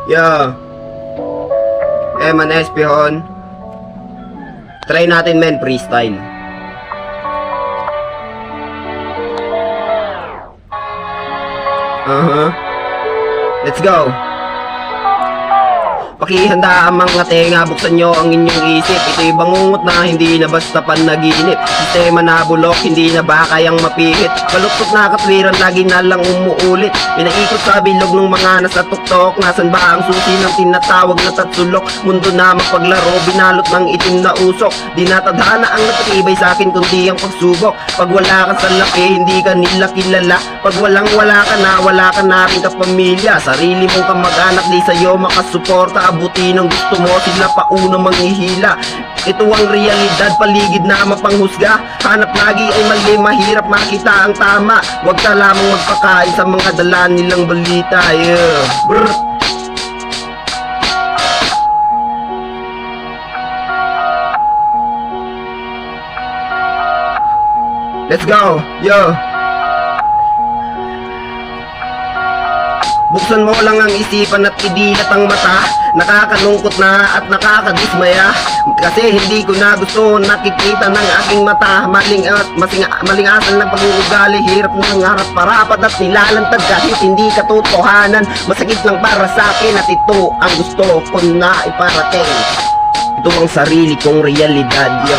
Yo. Man, Espihon. Try natin men, freestyle. Let's go. Pakihanda ang mga tenga, buksan nyo ang inyong isip. Ito'y bangungot na hindi na basta panaginip. Sistema na bulok, hindi na ba kayang mapihit. Baluktot na katwiran, lagi na lang umuulit. Pinaikot sa bilog ng mga nasa tuktok. Nasaan ba ang susi ng tinatawag na tatsulok? Mundo na mapaglaro, binalot ng itim na usok. Di natadhana ang napatibay sa akin kundi ang pagsubok. Pag wala ka sa laki, hindi ka nila kilala. Pag wala ka na rin kapamilya. Sarili mong kamag-anak, di sa'yo makasuporta. Abuti ng gusto mo, sila pa unang manghihila. Ito ang realidad, paligid na mapanghusga. Hanap lagi ay mali, mahirap makita ang tama. Huwag ka lamang magpakain sa mga dala nilang balita. Brr. Let's go, yo. Buksan mo lang ang isipan at idilat ang mata. Nakakalungkot na at nakakadismaya. Kasi hindi ko na gusto nakikita ng aking mata. Malingasan ng pag-uugali. Hirap ng harap parapat at nilalantad kahit hindi katotohanan. Masakit lang para sa akin at ito ang gusto ko na iparating. Ito ang sarili kong realidad, yo.